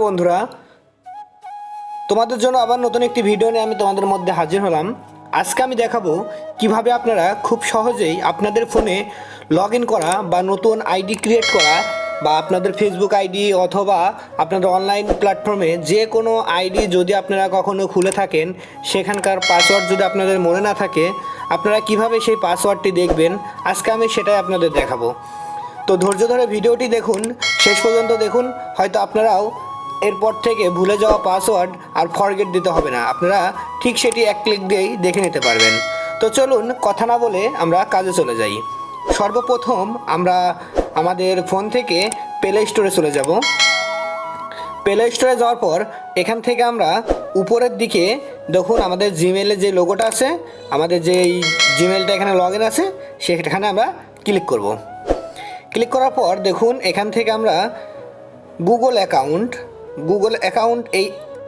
বন্ধুরা, তোমাদের জন্য আবার নতুন একটি ভিডিও নিয়ে আমি তোমাদের মধ্যে হাজির হলাম। আজকে আমি দেখাবো কিভাবে আপনারা খুব সহজেই আপনাদের ফোনে লগ ইন করা বা নতুন আইডি ক্রিয়েট করা বা আপনাদের ফেসবুক আইডি অথবা আপনাদের অনলাইন প্ল্যাটফর্মে যে কোনো আইডি যদি আপনারা কখনো খুলে থাকেন, সেখানকার পাসওয়ার্ড যদি আপনাদের মনে না থাকে, আপনারা কিভাবে সেই পাসওয়ার্ডটি দেখবেন আজকে আমি সেটাই আপনাদের দেখাবো। তো ধৈর্য ধরে ভিডিওটি দেখুন, শেষ পর্যন্ত দেখুন। হয়তো আপনারাও এরপর থেকে ভুলে যাওয়া পাসওয়ার্ড আর ফরগেট দিতে হবে না, আপনারা ঠিক সেটি এক ক্লিক দিয়েই দেখে নিতে পারবেন। তো চলুন কথা না বলে আমরা কাজে চলে যাই। সর্বপ্রথম আমরা আমাদের ফোন থেকে প্লে স্টোরে চলে যাব। প্লে স্টোরে যাওয়ার পর এখান থেকে আমরা উপরের দিকে দেখুন আমাদের জিমেইলের যে লোগোটা আছে, আমাদের যে জিমেইলটা এখানে লগ ইন আছে, সেখানে আমরা ক্লিক করব। ক্লিক করার পর দেখুন এখান থেকে আমরা গুগল অ্যাকাউন্ট এই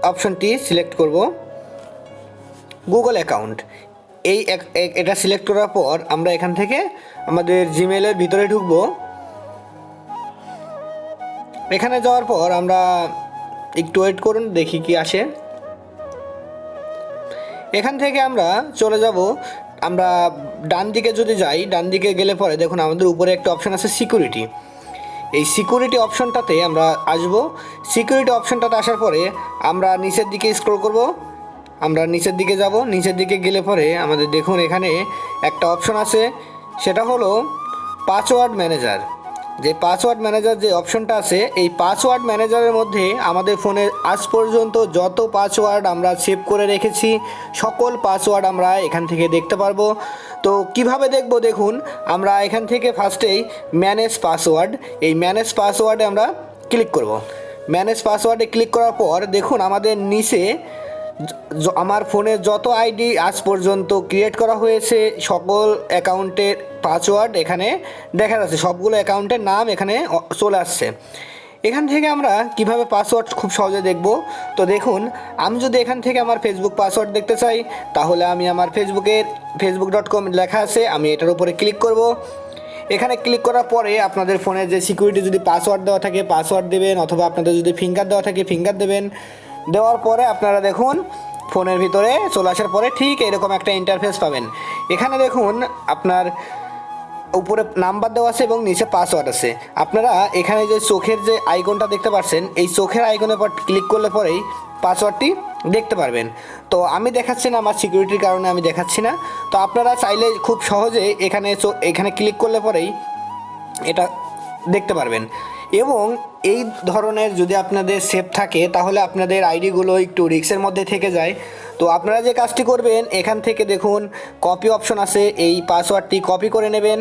অপশনটি সিলেক্ট করব। গুগল অ্যাকাউন্ট এটা সিলেক্ট করার পর আমরা এখান থেকে আমাদের জিমেইলের ভিতরে ঢুকবো। এখানে যাওয়ার পর আমরা একটু ওয়েট করুন, দেখি কি আসে। এখান থেকে আমরা চলে যাব, আমরা ডান দিকে যদি যাই, ডান দিকে গেলে পরে দেখুন আমাদের উপরে একটা অপশন আছে সিকিউরিটি। এই সিকিউরিটি অপশনটাতে আমরা আসব। সিকিউরিটি অপশনটাতে আসার পরে আমরা নিচের দিকে স্ক্রল করব, আমরা নিচের দিকে যাব। নিচের দিকে গেলে পরে আমাদের দেখুন এখানে একটা অপশন আছে, সেটা হলো পাসওয়ার্ড ম্যানেজার। যে পাসওয়ার্ড ম্যানেজার যে অপশনটা আছে, এই পাসওয়ার্ড ম্যানেজারের মধ্যে আমাদের ফোনে আজ পর্যন্ত যত পাসওয়ার্ড আমরা সেভ করে রেখেছি, সকল পাসওয়ার্ড আমরা এখান থেকে দেখতে পারবো। তো কিভাবে দেখব দেখুন, আমরা এখান থেকে ফার্স্টেই ম্যানেজ পাসওয়ার্ড, এই ম্যানেজ পাসওয়ার্ডে আমরা ক্লিক করব। ম্যানেজ পাসওয়ার্ডে ক্লিক করার পর দেখুন আমাদের নিচে আমার ফোনে যত আইডি আজ পর্যন্ত ক্রিয়েট করা হয়েছে, সকল অ্যাকাউন্টের পাসওয়ার্ড এখানে দেখা যাচ্ছে, সবগুলো অ্যাকাউন্টের নাম এখানে চলে আসছে। এখান থেকে আমরা কিভাবে পাসওয়ার্ড খুব সহজে দেখব। তো দেখুন, আমি যদি এখান থেকে আমার ফেসবুক পাসওয়ার্ড দেখতে চাই, তাহলে আমি আমার facebook.com লেখা আছে, আমি এটার উপরে ক্লিক করব। এখানে ক্লিক করার পরে আপনাদের ফোনে যে সিকিউরিটি যদি পাসওয়ার্ড দেওয়া থাকে পাসওয়ার্ড দেবেন, অথবা আপনাদের যদি ফিঙ্গার দেওয়া থাকে ফিঙ্গার দেবেন। দেওয়ার পরে আপনারা দেখুন ফোনের ভিতরে চলে আসার পরে ঠিক এরকম একটা ইন্টারফেস পাবেন। এখানে দেখুন আপনার উপরে নাম্বার দেওয়া আছে এবং নিচে পাসওয়ার্ড আছে। আপনারা এখানে যে চোখের যে আইকনটা দেখতে পাচ্ছেন, এই চোখের আইকনের পর ক্লিক করলে পরেই পাসওয়ার্ডটি দেখতে পারবেন। তো আমি দেখাচ্ছি না, আমার সিকিউরিটির কারণে আমি দেখাচ্ছি না। তো আপনারা চাইলে খুব সহজে এখানে ক্লিক করলে পরেই এটা দেখতে পারবেন। এবং এই ধরনের যদি আপনাদের সেভ থাকে, তাহলে আপনাদের আইডিগুলো একটু রিস্কের মধ্যে থেকে যায়। তো আপনারা যে কাজটি করবেন, এখান থেকে দেখুন কপি অপশন আছে, এই পাসওয়ার্ডটি কপি করে নেবেন।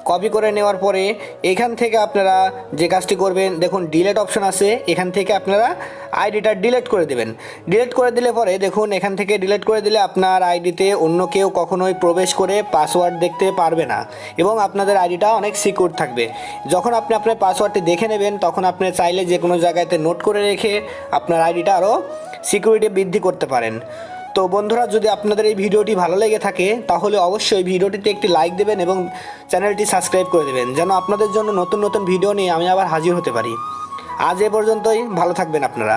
কপি করে নেওয়ার পরে এখান থেকে আপনারা যে কাজটি করবেন, দেখুন ডিলিট অপশন আছে, এখান থেকে আপনারা আইডিটা ডিলিট করে দেবেন। ডিলিট করে দিলে পরে দেখুন এখান থেকে ডিলিট করে দিলে আপনার আইডিতে অন্য কেউ কখনোই প্রবেশ করে পাসওয়ার্ড দেখতে পারবে না এবং আপনাদের আইডিটা অনেক সিকিউর থাকবে। যখন আপনি আপনার পাসওয়ার্ডটি দেখে নেবেন, তখন আপনি চাইলে যে কোনো জায়গাতে নোট করে রেখে আপনার আইডিটা আরও সিকিউরিটি বৃদ্ধি করতে পারেন। তো বন্ধুরা, যদি আপনাদের এই ভিডিওটি ভালো লেগে থাকে, তাহলে অবশ্যই ভিডিওটিতে একটি লাইক দেবেন এবং চ্যানেলটি সাবস্ক্রাইব করে দেবেন, যেন আপনাদের জন্য নতুন নতুন ভিডিও নিয়ে আমি আবার হাজির হতে পারি। আজ এ পর্যন্তই, ভালো থাকবেন আপনারা।